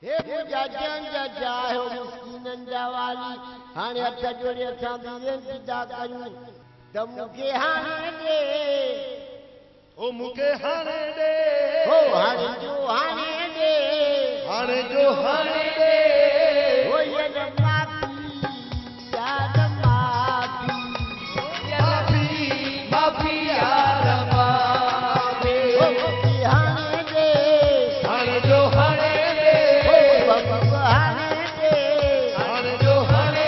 हे मुझा जंग जायो मिस्किनन जावाली हाने हथ जोड़े असां वेनती था कयूं त मूंखे हाणे दे ओ मूंखे हाणे दे हो हाणे जो हाणे दे हो ये माफ़ी यार माफ़ी हो मूंखे हाणे दे हाणे जो हाणे दे हाणे दे हाणे जो हाणे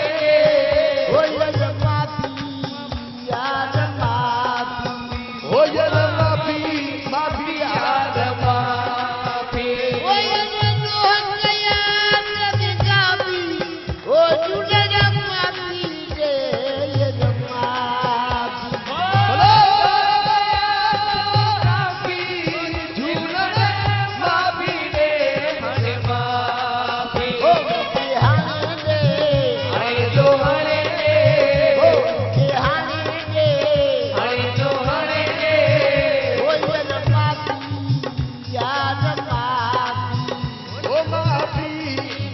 हो ये माफ़ी हो ये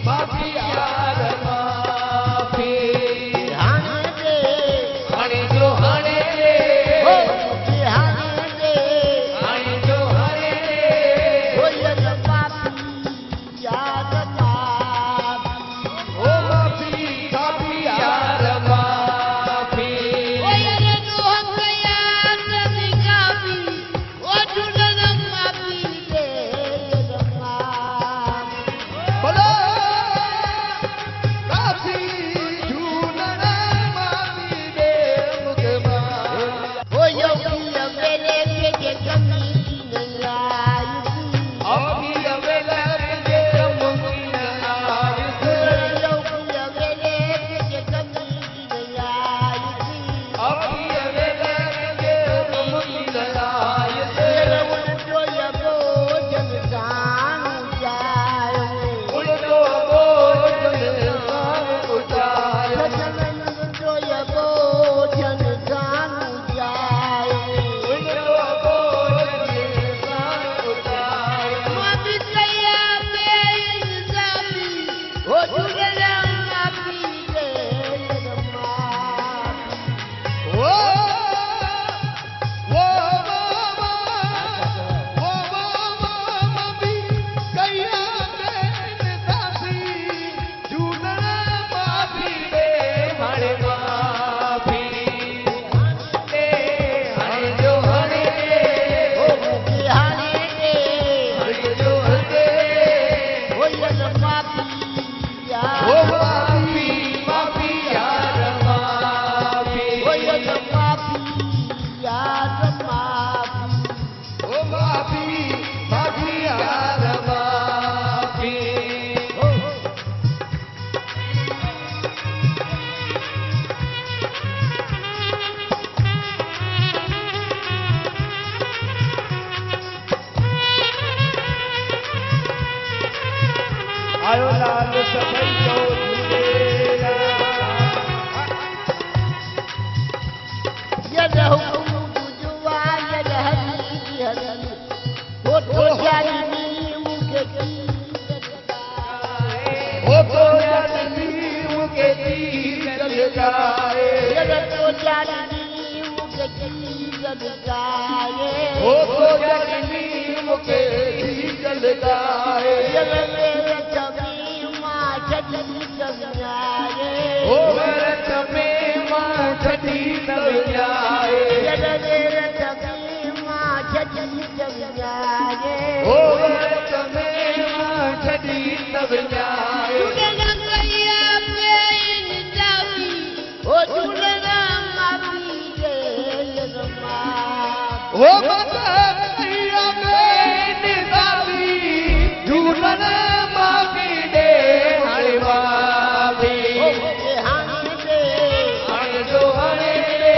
माफ़ी यार माफ़ी हो ये आयो लाल सभई जो ये हुकुम जुवा ये हरी हरी वो तो जानी मुके वो तो जानी मुके चल जाए ये तो जानी मुके चल जाए वो तो जानी मुके चल जाए ये मेरे छवि मां छड़ी जाए ओ मेरे में मां छड़ी जाए ये मेरे छवि मां छड़ी जाए ओ मेरे में मां छड़ी जाए ओ माता मैया में निसाबी झूलन माफी दे हरे माफी हाणे दे हाणे जो हाणे दे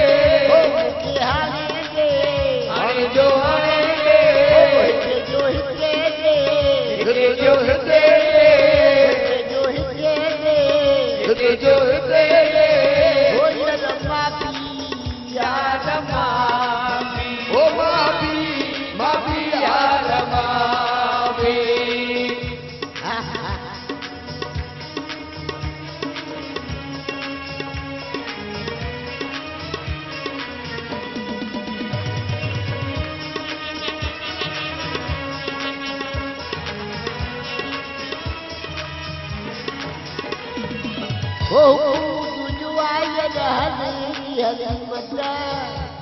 हलीमत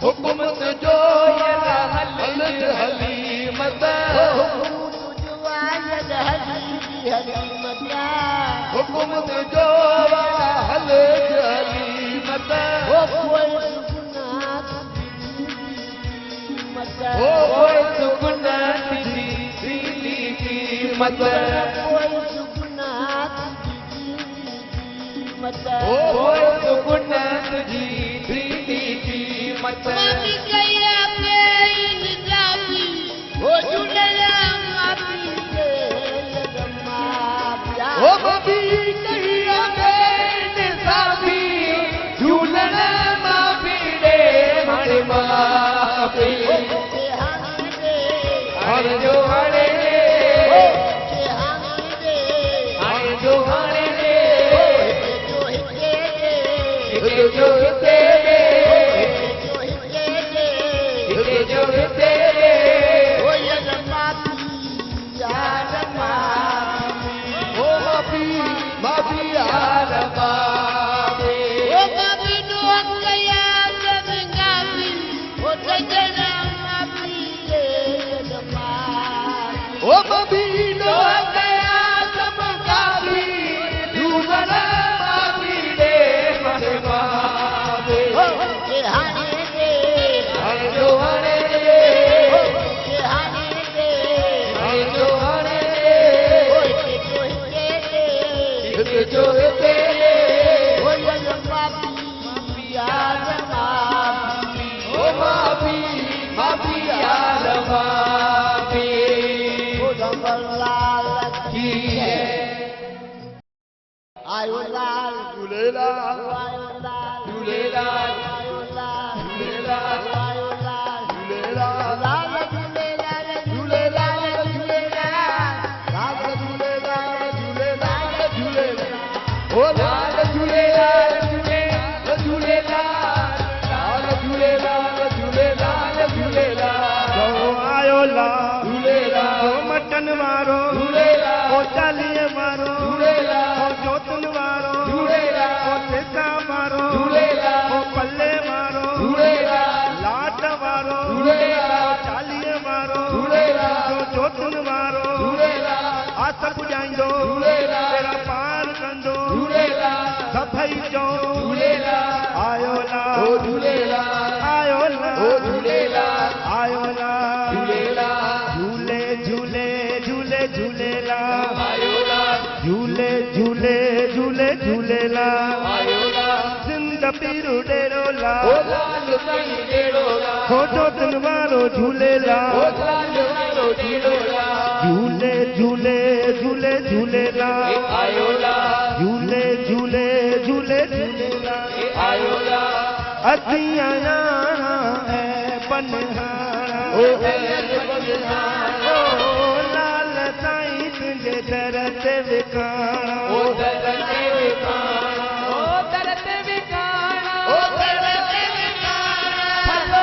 हुकुम तुझो हलीमत हुकुम तुझो हलीमत कोई सुगुना तुझी कीमत कोई सुगुना तुझी कीमत ओ बबी कहिया बेन साबी झूलन माफी दे मारे माफी हर जो हरे हर जो हरे जो तेरे जो तेरे माफी यार बाबे ओ माफी दुआ कया जंगाबी ओ सजना माफी दे जमाती ओ बबी दुआ कया जंगाबी झूलन माफी दे मारे बाबे के हाने दे हर जो हरे के हाने दे हर जो हरे जो तेरे ओ माफी यार माफी ओ माफी यार बाबे ओ जंगलाल की है आयो लाल झूलेलाल आयो लाल झूलेलाल आयो लाल झूलेलाल आयो लाल झूलेलाल लाल झूलेलाल झूलेलाल झूलेलाल लाल झूलेलाल झूलेलाल झूलेलाल ओ लाल झूलेलाल झूलेलाल झूलेलाल लाल झूलेलाल झूलेलाल झूलेलाल जो आयो लाल झूलेलाल जो मटन वारो झूलेलाल ओ चालीह वारो झूलेलाल ओ जोतन वारो झूलेलाल ओ सेसा वारो झूलेलाल ओ पल्ले वारो झूलेलाल लाट वारो झूलेलाल चालीह वारो झूलेलाल ओ जोतन वारो झूलेलाल आस पुॼाईंदो झूलेलाल तेरा पार कंदो झूलेलाल सभई चओ झूलेलाल आयो ओ लाल झूलेलाल आयो लाल ओ झूलेलाल आयो लाल झूलेलाल झूले झूले झूले झूलेलाल आयो लाल झूले झूले झूले झूलेलाल आयो लाल जिंद पीरू डेरो ओ लाल लाल साईं डेरो लाल खोटो तन वारो ओ झूलेलाल लाल वारो डेरो लाल झूले झूले झूले झूलेलाल आयो लाल झूले झूले झूले झूलेलाल आयो लाल असीं आया है पनहारा ओ बलिहार ओ लाल साईं तुंहिंजे दर ते विकाणा ओ दरते विकाणा ओ दरते विकाणा ओ दरते विकाणा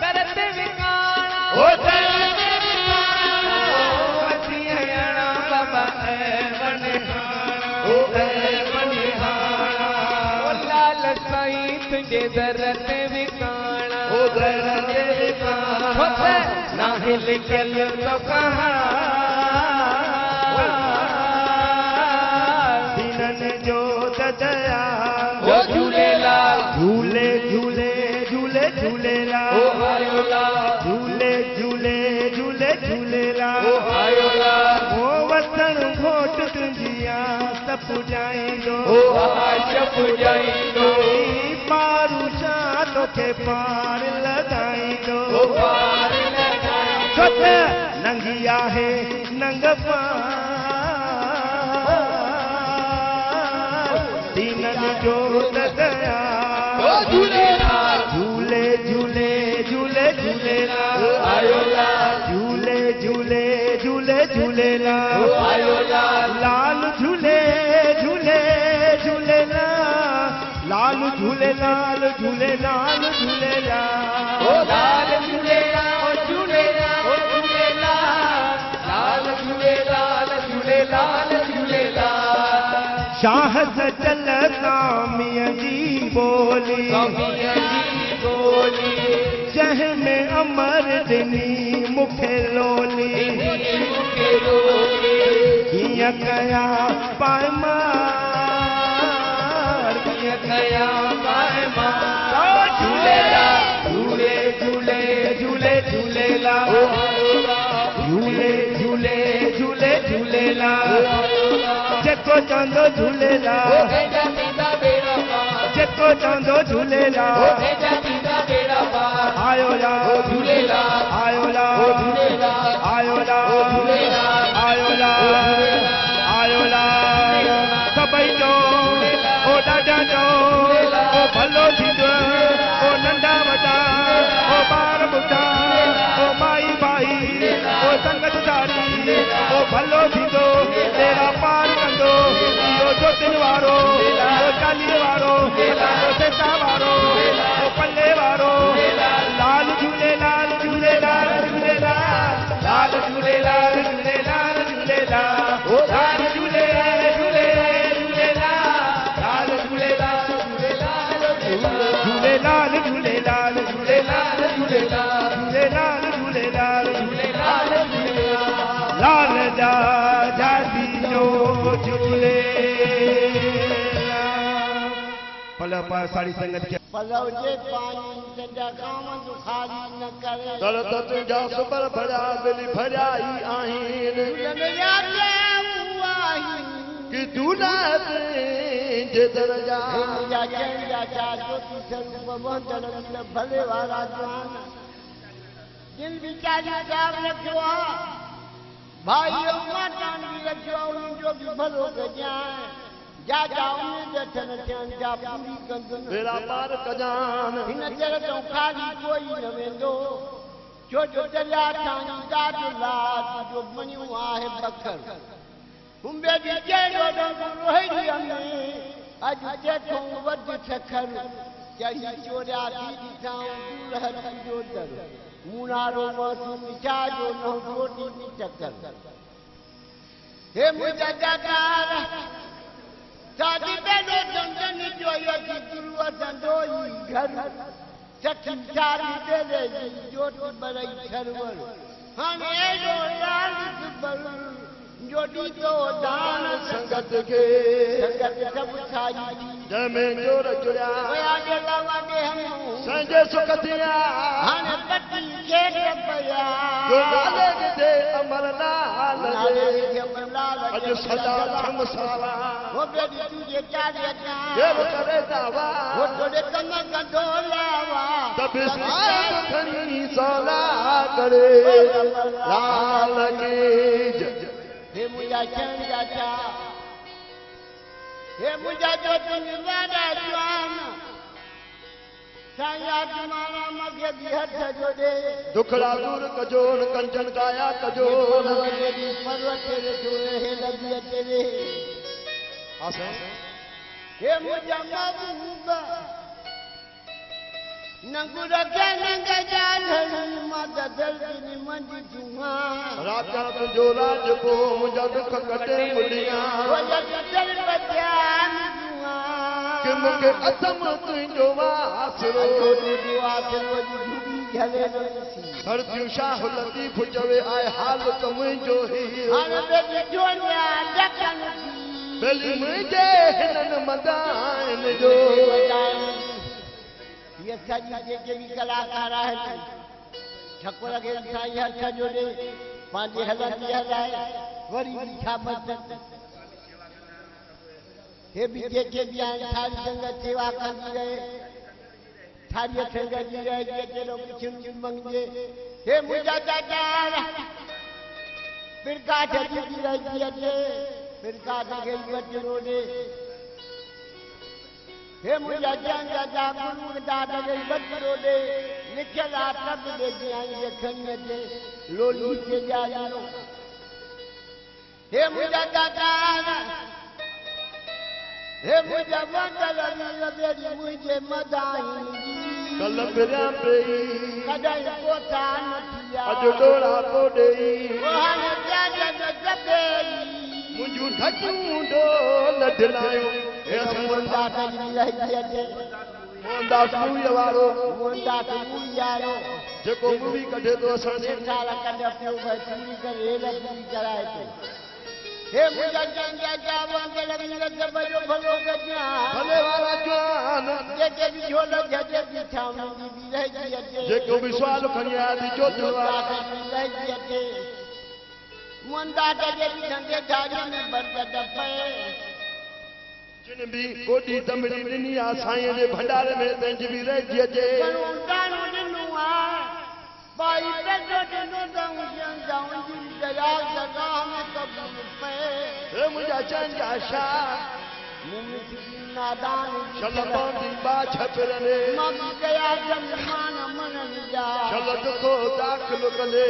दरते विकाणा ओ दरते विकाणा असीं आया बाबा ऐ पनहारा ओ बलिहार ओ लाल साईं तुझे दरते विकाणा ओ दरते विकाणा नाहे लिखल तो कहा दिनन जो दया ओ झूलेलाल झूले झूले झूले झूलेलाल ओ आयो लाल झूले झूले झूले झूलेलाल ओ आयो लाल ओ वतन घोट तुंहिंजिया सप जाईंदो ओ आश पुॼाईंदो पारू शाह तोखे पार लॻाईंदो ओ पार लॻाईंदो छो नंगी आहे नंग दीनन जो दया ओ झूलेलाल झूले झूले झूले झूलेलाल आयो लाल झूले झूले झूले झूलेलाल ओ आयो लाल लाल झूले झूले झूलेलाल लाल झूलेलाल झूलेलाल झूलेलाल ओ लाल झूलेलाल ओ झूलेलाल ओ झूलेलाल लाल झूलेलाल झूलेलाल झूलेलाल हस चलता मियां जी बोली जह में अमर दिनी मुखे लोली किया कया पायमार किया कया पायमार झूलेला झूले झूले झूले झूलेला झूले झूले झूले झूलेला जेको चांदो झूलेला जेको चांदो झूलेला आयो ला झूलेला आयो ला झूलेला आयो ला झूलेला आयो ला आयो ला सभई जो ओ ॾाढा जो ओ भलो थींदो ओ नंढा वॾा ओ ॿार ॿुढा ओ माई बाई ओ संगत दारी ओ भलो थींदो तेरा पार कंदो इहो जोतिन वारो इहो चालीह वारो इहो सेसा वारो ओ पल्ले वारो लाल झूलेलाल झूलेलाल झूलेलाल लाल झूलेलाल झूलेलाल झूलेलाल ओ लाल झूलेलाल झूलेलाल झूलेलाल लाल झूलेलाल झूलेलाल झूलेलाल झूलेलाल झूलेलाल झूलेलाल झूलेलाल झूलेलाल लाल जा जाती जो झूले पला पा सारी संगत के पलव जे पानी तुंहिंजा काम जो खाली न करे दर्द तुंहिंजा सुबर भरिया दिलि भरियाई आहिनि कि दूल्हा जे दरजा मुंहिंजा चइजा जा ज्योति स्वरूप वंदड़ भले वारा जवान जिन वीचारी जाम रखियो आहे भाई मातान बि रखियो आहे उन्हनि जो बि भलो कजांइ जा जा उम्मीद अथनि थियनि जा पूरी कंदुनि बेड़ा पार कजान हिन चर तो खाली कोई न वेंदो छो जो दरिया ठाणी ॾाढो लाज जो मञियो आहे बखर हुंबे बि कहिड़ो ॾंग रोहिड़ीअ में अॼु तेथो वधि ठखर चढ़ी चोरिया थी ॾिठाऊं दूर हटी जो दर मुनारो मासूम छा जो न रोटी बि चकर हे मुंहिंजा दादार सादी बेलो दंदन जो यदि गुरु दंदोई घर सखी सारी बेले जी ज्योति बरई सरवर हाणे एडो लाल सुबर जोड़ी तो दान संगत के संगत सब खाई जंहिंमें जोर जुड़िया वया जे लावा दे हम संजय सुख थिया हाणे पति खेत पया जो नाले दे अमर नाल नाले दे के लाल अॼु सदा थम सावा वो बेटी तुझे चारे का देव करे दावा वो तोड़े कम कंदो लावा तब साथ खणी सोला करे लाल की जय हे मुझा चंदा चा हे मुझा जो तुम वादा जवान साया तुम्हारा मगे दी हथ जोड़े दुखड़ा दूर कजोन कंचन काया कजोन पर्वत तेरे जोड़े हे लगी तेरे आसे हे मुझा महबूबा नंगुर के नंग जान मदद दिनी मंज जुआ राजा तुझो राज को मुझा दुख कटे मुलिया वो जग चल बजान जुआ कि मुके अतम तुझो वासरो दुआ से वो झूठी झले धरती शाह लतीफ जवे आए हाल तुम जो ही हर बेटी जोनिया डकन बेली मुझे हिनन मदान जो ये सजी जेके भी कलाकार है ठकुर के साई हथ जोड़े पांजे हलंदी हलाए वरी भी छापत हे भी जेके भी आए सारी संगत सेवा करती रहे सारी संगत जी रहे जेके लोग चुन चुन मंगे हे मुझा दादा फिर का जजी रही है फिर का गई बचरोड़े हे मुझा जंगा जा गुरु दादा गई बचरो दे लिखला तब दे आई खन्ने दे लोली से जानो हे मुझा दादा हे मुझा मंगल मेरी मुझे मदाई कल बिरा पे कदाई कोता नथिया अजो डोला पोडई वहां जा जा जबे मुझू ढकू डोल ढलायो मोहनदास जी रही अचे मोहनदास मूवी वारो मोहनदास मूवी आयो जेको मूवी कढे तो असां साल कढे पियो भाई पूरी करे रेल पूरी कराए तो हे मुझा जंगा जावा के लगी जब जो भलो गजा भले वाला जवान जेके भी झोलो जजे भी छावनी भी रही अचे जेको भी सवाल खणी आया जो जवान रही अचे मोहनदास जे भी धंधे धारी में बरकत पए जिन भी कोडी दमड़ी ॾिनी आ साईं जे भंडारे में तंज भी रही अचे दानो ॾिनो आ भाई पेटो ॾिनो जाऊं जी दया जगा में कबूल पए हे मुंहिंजा चंजा शाह नादान शलबंदी बा छपरने मग गया जमान मनन जा शलद को दाखिल कले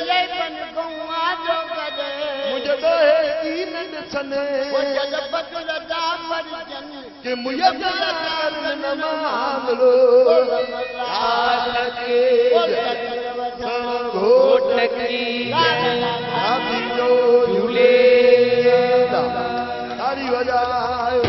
ये बन गौआ जो करे मुझे दोहे दीन ॾिसने वो जग बदल दा परिजन कि मुझे प्यार न मामलो घोट की हाथी जो झूले तारी वजायो